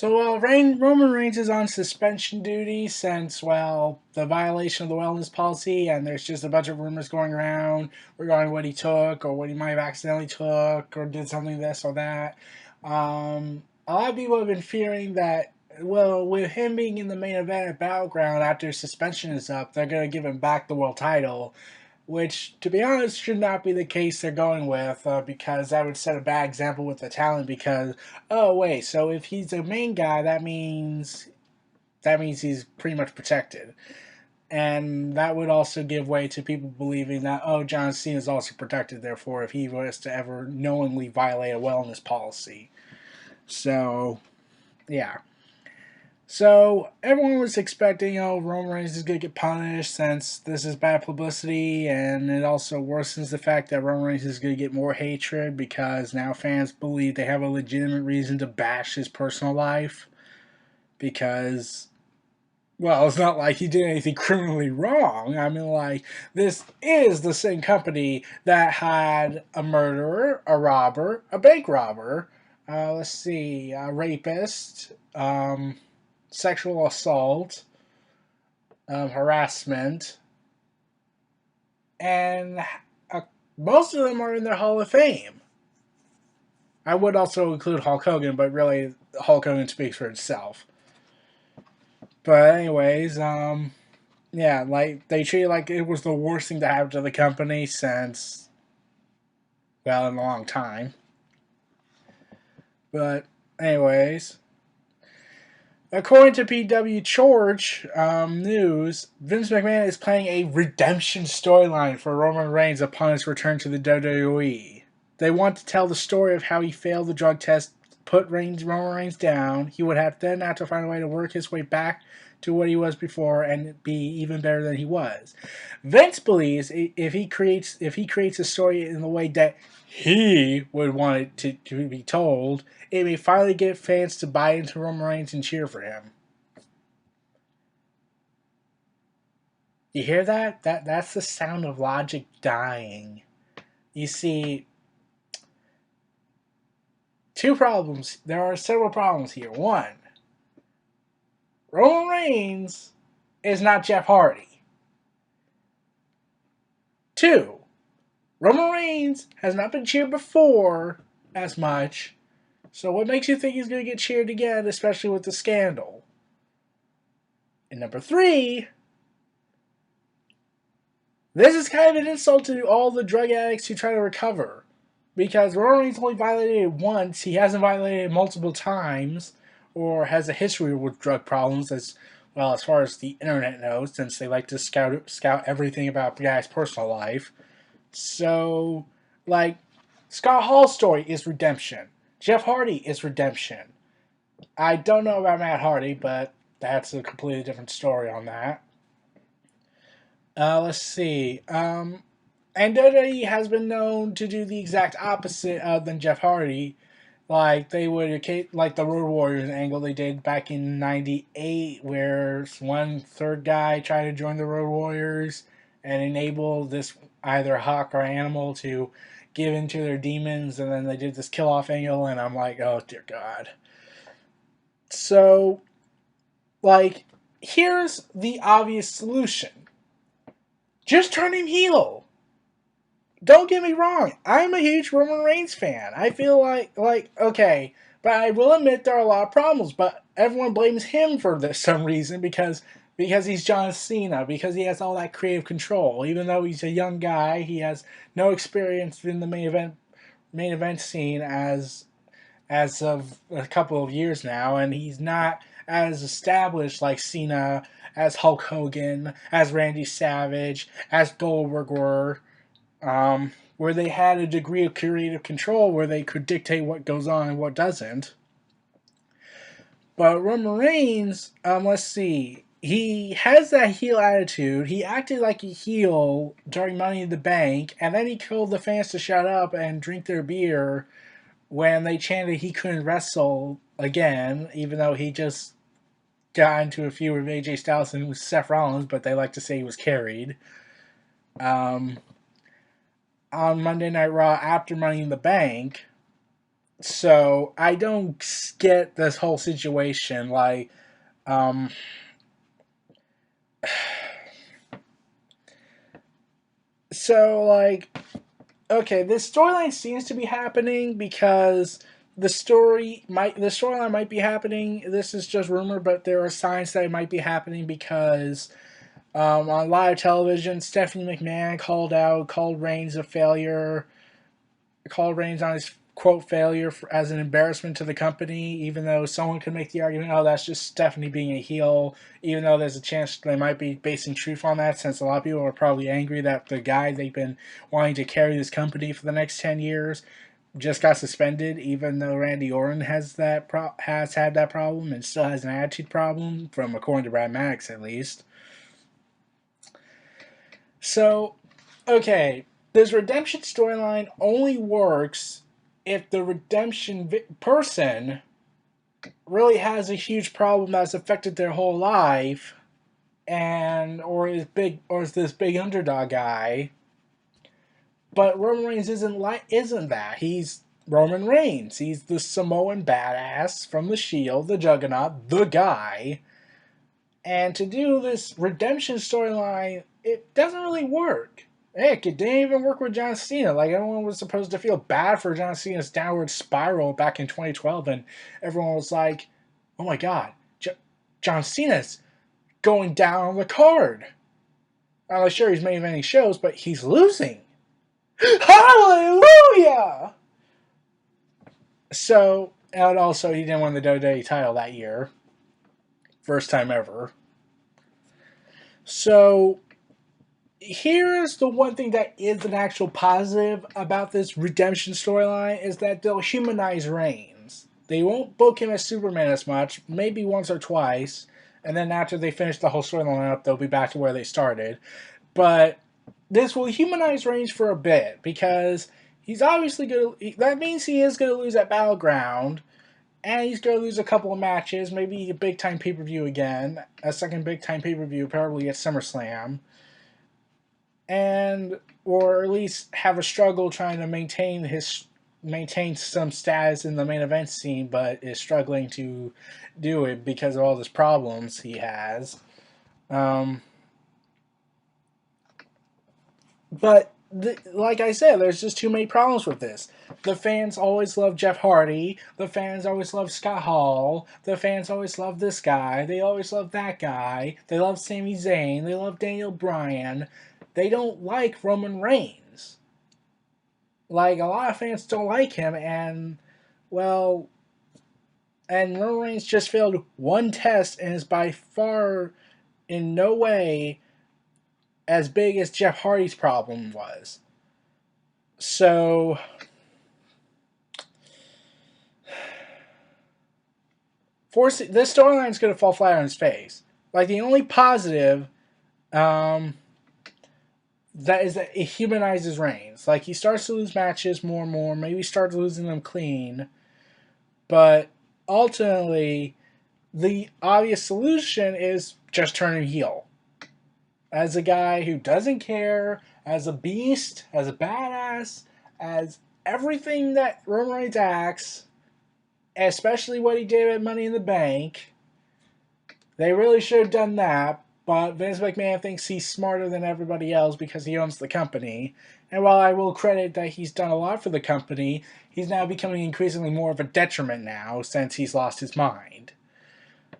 So, Roman Reigns is on suspension duty since, well, the violation of the wellness policy, and there's just a bunch of rumors going around regarding what he took, or what he might have accidentally took, or did something this or that. A lot of people have been fearing that, well, with him being in the main event at Battleground after his suspension is up, they're going to give him back the world title, which, to be honest, should not be the case they're going with, because that would set a bad example with the talent. Because, oh wait, so if he's the main guy, that means he's pretty much protected, and that would also give way to people believing that, oh, John Cena is also protected. Therefore, if he was to ever knowingly violate a wellness policy, so yeah. So everyone was expecting, oh, Roman Reigns is going to get punished since this is bad publicity, and it also worsens the fact that Roman Reigns is going to get more hatred because now fans believe they have a legitimate reason to bash his personal life. Because, well, it's not like he did anything criminally wrong. I mean, like, this is the same company that had a murderer, a robber, a bank robber, let's see, a rapist, sexual assault, harassment, and most of them are in their Hall of Fame. I would also include Hulk Hogan, but really, Hulk Hogan speaks for itself. But anyways, yeah, like they treat it like it was the worst thing to happen to the company since, well, in a long time. But anyways, according to PW George News, Vince McMahon is planning a redemption storyline for Roman Reigns upon his return to the WWE. They want to tell the story of how he failed the drug test, put Roman Reigns down. He would have to find a way to work his way back to what he was before and be even better than he was. Vince believes if he creates a story in the way that he would want it to be told, it may finally get fans to buy into Roman Reigns and cheer for him. You hear that? That's the sound of logic dying. You see, two problems. There are several problems here. One, Roman Reigns is not Jeff Hardy. Two, Roman Reigns has not been cheered before as much. So what makes you think he's going to get cheered again, especially with the scandal? And number three, this is kind of an insult to all the drug addicts who try to recover. Because Roman Reigns only violated it once, he hasn't violated it multiple times, or has a history with drug problems, as well as far as the internet knows, since they like to scout everything about the guy's personal life. So, like, Scott Hall's story is redemption. Jeff Hardy is redemption. I don't know about Matt Hardy, but that's a completely different story on that. Let's see. And WWE has been known to do the exact opposite than Jeff Hardy. Like they would, like the Road Warriors angle they did back in '98, where one third guy tried to join the Road Warriors and enable this either Hawk or Animal to give into their demons, and then they did this kill off angle, and I'm like, oh dear God. So, like, here's the obvious solution: just turn him heel. Don't get me wrong, I'm a huge Roman Reigns fan. I feel like okay, but I will admit there are a lot of problems. But everyone blames him for this some reason because he's John Cena, because he has all that creative control. Even though he's a young guy, he has no experience in the main event scene as of a couple of years now, and he's not as established like Cena, as Hulk Hogan, as Randy Savage, as Goldberg were. Where they had a degree of creative control where they could dictate what goes on and what doesn't. But Roman Reigns, let's see, he has that heel attitude. He acted like a heel during Money in the Bank, and then he told the fans to shut up and drink their beer when they chanted he couldn't wrestle again, even though he just got into a feud with AJ Styles and with Seth Rollins, but they like to say he was carried. On Monday Night Raw after Money in the Bank, So I don't get this whole situation. Like, um, so like, okay, this storyline seems to be happening because the storyline might be happening. This is just rumor, but there are signs that it might be happening because on live television, Stephanie McMahon called Reigns a failure, called Reigns on his quote failure as an embarrassment to the company, even though someone could make the argument, oh, that's just Stephanie being a heel, even though there's a chance they might be basing truth on that, since a lot of people are probably angry that the guy they've been wanting to carry this company for the next 10 years just got suspended, even though Randy Orton has had that problem and still has an attitude problem, from according to Brad Maddox at least. So, okay, this redemption storyline only works if the person really has a huge problem that's affected their whole life, and or is this big underdog guy. But Roman Reigns isn't that. He's Roman Reigns. He's the Samoan badass from the Shield, the Juggernaut, the guy. And to do this redemption storyline, it doesn't really work. Heck, it didn't even work with John Cena. Like, everyone was supposed to feel bad for John Cena's downward spiral back in 2012, and everyone was like, oh my god, John Cena's going down on the card. I'm not sure he's made many shows, but he's losing. Hallelujah! So, and also, he didn't win the WWE title that year. First time ever. So, here's the one thing that is an actual positive about this redemption storyline is that they'll humanize Reigns. They won't book him as Superman as much, maybe once or twice, and then after they finish the whole storyline up, they'll be back to where they started. But this will humanize Reigns for a bit because he's obviously going to. That means he is going to lose at Battleground, and he's going to lose a couple of matches, maybe a big time pay per view again, a second big time pay per view, probably at SummerSlam, and or at least have a struggle trying to maintain some status in the main event scene, but is struggling to do it because of all these problems he has. Um, But like I said, there's just too many problems with this. The fans always love Jeff Hardy. The fans always love Scott Hall. The fans always love this guy. They always love that guy. They love Sami Zayn. They love Daniel Bryan. They don't like Roman Reigns. Like, a lot of fans don't like him, and, well, and Roman Reigns just failed one test and is by far in no way as big as Jeff Hardy's problem was. So, this storyline is going to fall flat on its face. Like, the only positive that is that it humanizes Reigns. Like, he starts to lose matches more and more. Maybe starts losing them clean. But ultimately, the obvious solution is just turn him heel. As a guy who doesn't care, as a beast, as a badass, as everything that Roman Reigns acts, especially what he did at Money in the Bank. They really should have done that, but Vince McMahon thinks he's smarter than everybody else because he owns the company. And while I will credit that he's done a lot for the company, he's now becoming increasingly more of a detriment now since he's lost his mind.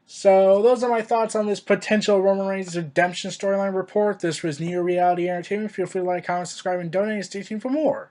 So those are my thoughts on this potential Roman Reigns redemption storyline report. This was Neo Reality Entertainment. Feel free to like, comment, subscribe, and donate. Stay tuned for more.